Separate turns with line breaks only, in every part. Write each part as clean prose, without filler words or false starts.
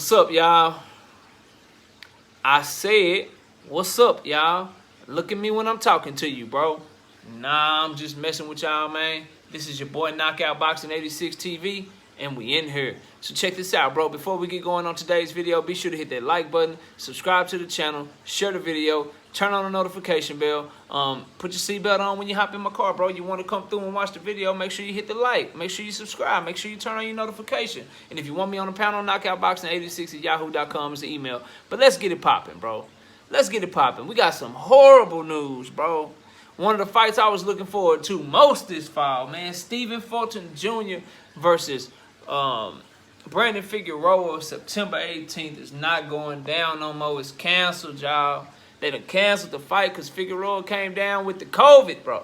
What's up, y'all? I said, what's up, y'all? Look at me when I'm talking to you, bro. Nah, I'm just messing with y'all, man. This is your boy Knockout Boxing 86 TV, and we in here. So check this out, bro. Before we get going on today's video, be sure to hit that like button, subscribe to the channel, share the video, turn on the notification bell. Put your seatbelt on when you hop in my car, bro. You want to come through and watch the video, make sure you hit the like. Make sure you subscribe. Make sure you turn on your notification. And if you want me on the panel, knockoutboxing86 at yahoo.com is the email. But let's get it popping, bro. Let's get it popping. We got some horrible news, bro. One of the fights I was looking forward to most this fall, man. Stephen Fulton Jr. versus Brandon Figueroa, September 18th, is not going down no more. It's canceled, y'all. They done canceled the fight because Figueroa came down with the COVID, bro.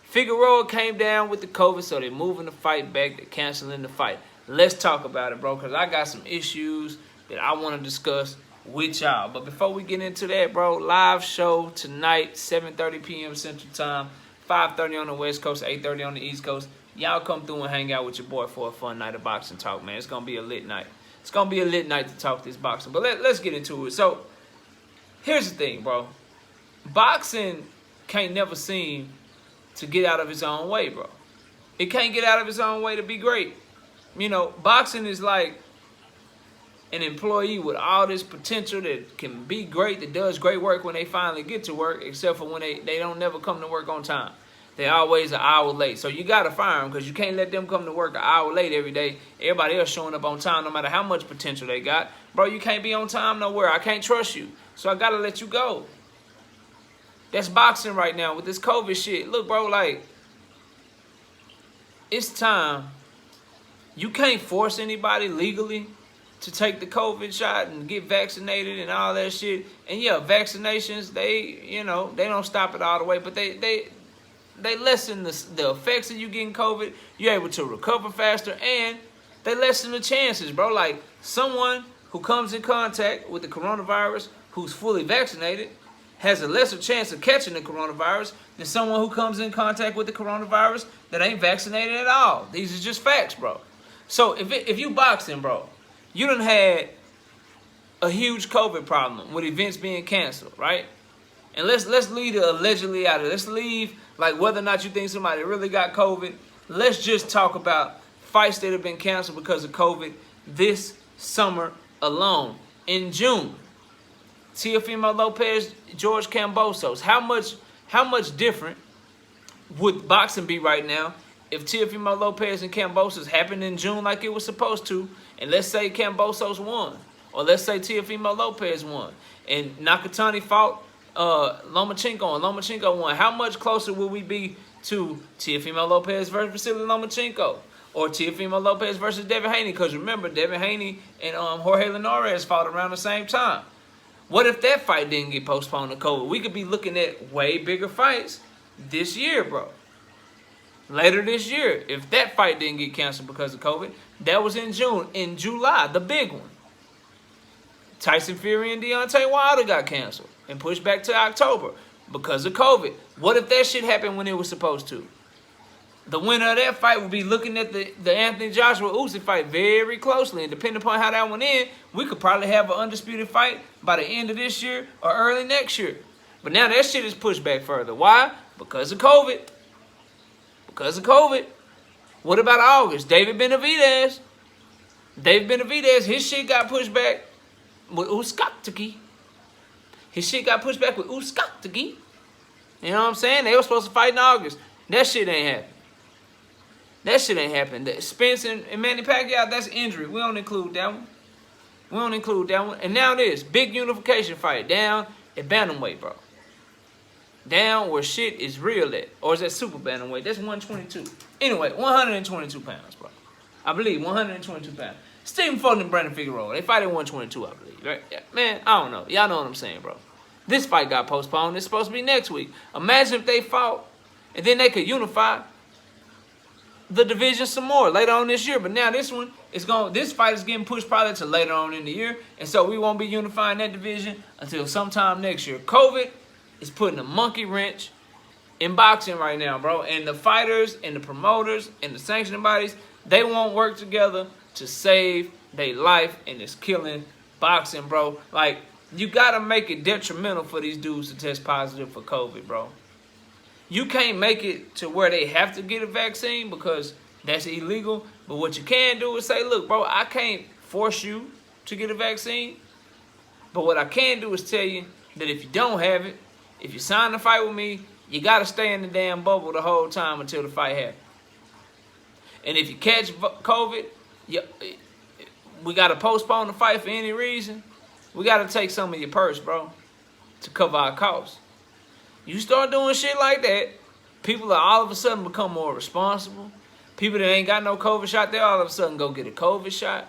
Figueroa came down with the COVID, so they're moving the fight back. They're canceling the fight. Let's talk about it, bro, because I got some issues that I want to discuss with y'all. But before we get into that, bro, live show tonight, 7:30 p.m. Central Time, 5:30 on the West Coast, 8:30 on the East Coast. Y'all come through and hang out with your boy for a fun night of boxing talk, man. It's going to be a lit night. It's going to be a lit night to talk this boxing. But let's get into it. So, here's the thing, bro. Boxing can't never seem to get out of its own way, bro. It can't get out of its own way to be great. You know, boxing is like an employee with all this potential that can be great, that does great work when they finally get to work, except for when they don't never come to work on time. They're always an hour late. So you got to fire them because you can't let them come to work an hour late every day. Everybody else showing up on time no matter how much potential they got. Bro, you can't be on time nowhere. I can't trust you. So I got to let you go. That's boxing right now with this COVID shit. Look, bro, like, it's time. You can't force anybody legally to take the COVID shot and get vaccinated and all that shit. And yeah, vaccinations, they don't stop it all the way, but they lessen the effects of you getting COVID. You're able to recover faster, and they lessen the chances, bro. Like, someone who comes in contact with the coronavirus who's fully vaccinated has a lesser chance of catching the coronavirus than someone who comes in contact with the coronavirus that ain't vaccinated at all. These are just facts, bro. So if you boxing, bro, you done had a huge COVID problem with events being canceled, right? And let's leave the allegedly out of it. Let's leave, like, whether or not you think somebody really got COVID. Let's just talk about fights that have been canceled because of COVID this summer alone. In June, Teofimo Lopez, George Kambosos. How much different would boxing be right now if Teofimo Lopez and Kambosos happened in June like it was supposed to, and let's say Kambosos won, or let's say Teofimo Lopez won, and Nakatani fought Lomachenko, and Lomachenko won? How much closer will we be to Teofimo Lopez versus Vasily Lomachenko, or Teofimo Lopez versus Devin Haney? Because remember, Devin Haney and Jorge Linares fought around the same time. What if that fight didn't get postponed to COVID? We could be looking at way bigger fights this year, bro. Later this year, if that fight didn't get canceled because of COVID. That was in June. In July, the big one, Tyson Fury and Deontay Wilder got canceled and pushed back to October because of COVID. What if that shit happened when it was supposed to? The winner of that fight will be looking at the Anthony Joshua Usyk fight very closely, and depending upon how that one ends, we could probably have an undisputed fight by the end of this year or early next year. But now that shit is pushed back further. Why? Because of COVID. Because of COVID. What about August? David Benavidez, his shit got pushed back with Usyk. His shit got pushed back with Usyk. You know what I'm saying? They were supposed to fight in August. That shit ain't happened. That shit ain't happened. Spence and Manny Pacquiao, that's injury. We don't include that one. And now this big unification fight down at bantamweight, bro. Down where shit is real at. Or is that super bantamweight? That's 122. Anyway, 122 pounds, bro. I believe 122 pounds. Stephen Fulton and Brandon Figueroa. They fight at 122, I believe. Right? Yeah. Man, I don't know. Y'all know what I'm saying, bro. This fight got postponed. It's supposed to be next week. Imagine if they fought and then they could unify the division some more later on this year. But now this fight is getting pushed probably to later on in the year. And so we won't be unifying that division until sometime next year. COVID is putting a monkey wrench in boxing right now, bro. And the fighters and the promoters and the sanctioning bodies, they won't work together to save their life and it's killing boxing, bro. Like, you gotta make it detrimental for these dudes to test positive for COVID, bro. You can't make it to where they have to get a vaccine because that's illegal. But what you can do is say, look, bro, I can't force you to get a vaccine. But what I can do is tell you that if you don't have it, if you sign the fight with me, you got to stay in the damn bubble the whole time until the fight happens. And if you catch COVID, we got to postpone the fight for any reason. We got to take some of your purse, bro, to cover our costs. You start doing shit like that, people will all of a sudden become more responsible. People that ain't got no COVID shot, they all of a sudden go get a COVID shot.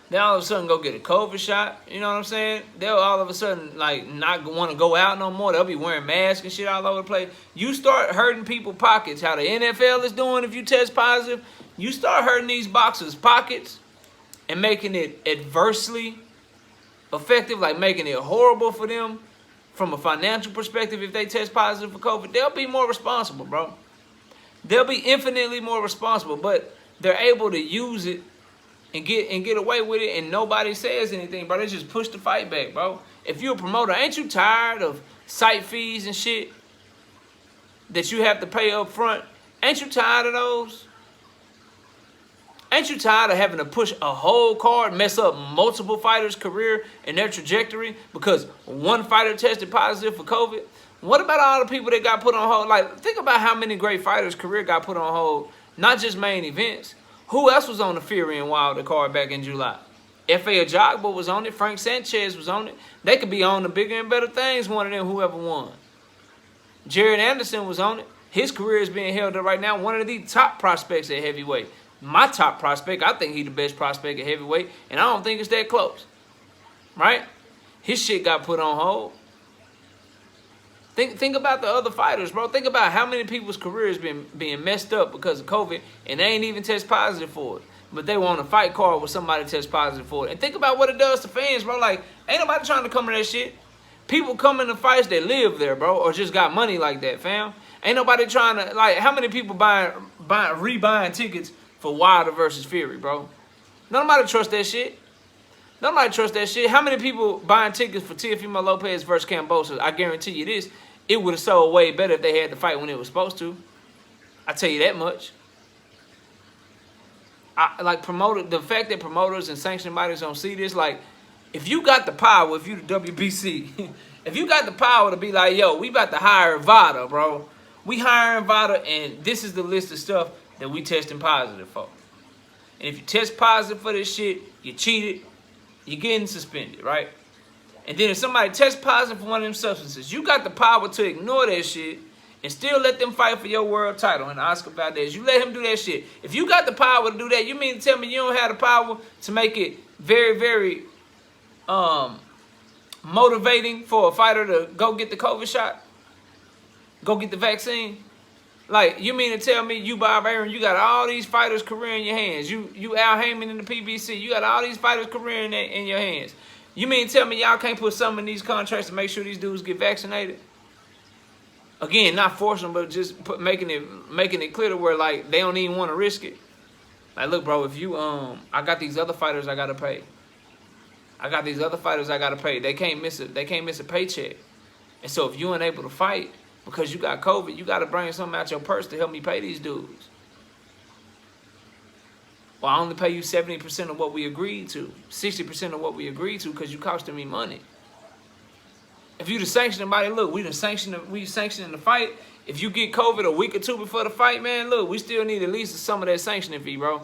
They all of a sudden go get a COVID shot. You know what I'm saying? They'll all of a sudden like not want to go out no more. They'll be wearing masks and shit all over the place. You start hurting people's pockets. How the NFL is doing if you test positive. You start hurting these boxers' pockets and making it adversely effective, like making it horrible for them from a financial perspective. If they test positive for COVID, they'll be more responsible, bro. They'll be infinitely more responsible, but they're able to use it and get away with it, and nobody says anything, bro. They just push the fight back, bro. If you're a promoter, ain't you tired of site fees and shit that you have to pay up front? Ain't you tired of those? Ain't you tired of having to push a whole card, mess up multiple fighters' career and their trajectory because one fighter tested positive for COVID? What about all the people that got put on hold? Like, think about how many great fighters' career got put on hold, not just main events. Who else was on the Fury and Wilder card back in July? F.A. Ajagba was on it. Frank Sanchez was on it. They could be on the bigger and better things, one of them, whoever won. Jared Anderson was on it. His career is being held up right now. One of the top prospects at heavyweight. My top prospect, I think he's the best prospect at heavyweight, and I don't think it's that close. Right? His shit got put on hold. Think about the other fighters, bro. Think about how many people's careers being messed up because of COVID, and they ain't even test positive for it. But they want a fight card where somebody test positive for it. And think about what it does to fans, bro. Like, ain't nobody trying to come to that shit. People come into fights that live there, bro, or just got money like that, fam. Ain't nobody trying to, like, how many people rebuying tickets for Wilder versus Fury, bro? Nobody trust that shit. Nobody trust that shit. How many people buying tickets for Teofimo Lopez versus Kambosos? I guarantee you this. It would have sold way better if they had the fight when it was supposed to. I tell you that much. The fact that promoters and sanctioning bodies don't see this, like, if you got the power, if you the WBC, if you got the power to be like, yo, we about to hire VADA, bro. We hiring VADA, and this is the list of stuff that we testing positive for. And if you test positive for this shit, you cheated, you're getting suspended, right? And then if somebody tests positive for one of them substances, you got the power to ignore that shit and still let them fight for your world title and Oscar Valdez. You let him do that shit. If you got the power to do that, you mean to tell me you don't have the power to make it very, very motivating for a fighter to go get the COVID shot? Go get the vaccine? Like, you mean to tell me you, Bob Arum, you got all these fighters' career in your hands. You Al Heyman in the PBC. You got all these fighters' career in your hands. You mean to tell me y'all can't put some in these contracts to make sure these dudes get vaccinated? Again, not forcing them, but just making it clear to where, like, they don't even want to risk it. Like, look, bro, if you I got these other fighters I gotta pay. I got these other fighters I gotta pay. They can't miss a paycheck. And so if you ain't able to fight because you got COVID, you gotta bring something out your purse to help me pay these dudes. Well, I only pay you 70% of what we agreed to, 60% of what we agreed to, because you costing me money. If you the sanctioning body, look, we sanctioning the fight. If you get COVID a week or two before the fight, man, look, we still need at least some of that sanctioning fee, bro.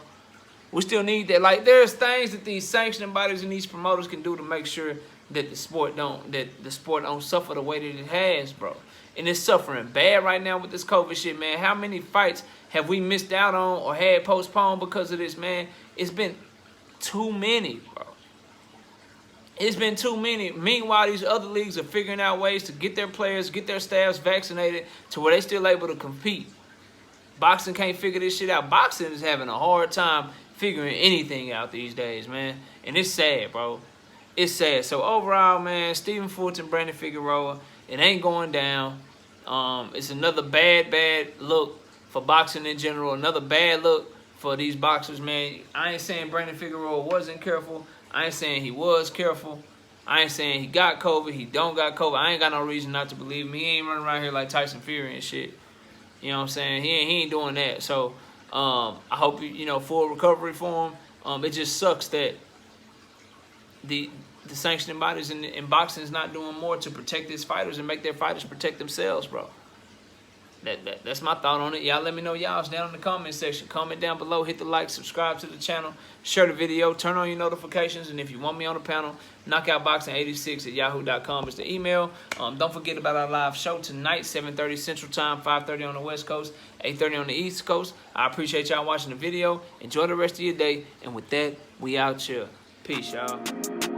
We still need that. Like, there's things that these sanctioning bodies and these promoters can do to make sure that the sport don't suffer the way that it has, bro. And it's suffering bad right now with this COVID shit, man. How many fights have we missed out on or had postponed because of this, man? It's been too many, bro. It's been too many. Meanwhile, these other leagues are figuring out ways to get their players, get their staffs vaccinated to where they still able to compete. Boxing can't figure this shit out. Boxing is having a hard time figuring anything out these days, man. And it's sad, bro. It's sad. So overall, man, Stephen Fulton, Brandon Figueroa, it ain't going down. It's another bad look for boxing in general. Another bad look for these boxers, man. I ain't saying Brandon Figueroa wasn't careful. I ain't saying he was careful. I ain't saying he got COVID. He don't got COVID. I ain't got no reason not to believe him. He ain't running around here like Tyson Fury and shit. You know what I'm saying? He ain't doing that. So I hope full recovery for him. It just sucks that the sanctioning bodies in boxing is not doing more to protect these fighters and make their fighters protect themselves, bro. That's my thought on it. Y'all let me know y'all's down in the comment section. Comment down below. Hit the like. Subscribe to the channel. Share the video. Turn on your notifications. And if you want me on the panel, knockoutboxing86@yahoo.com is the email. Don't forget about our live show tonight, 7:30 Central Time, 5:30 on the West Coast, 8:30 on the East Coast. I appreciate y'all watching the video. Enjoy the rest of your day. And with that, we out here. Peace, y'all.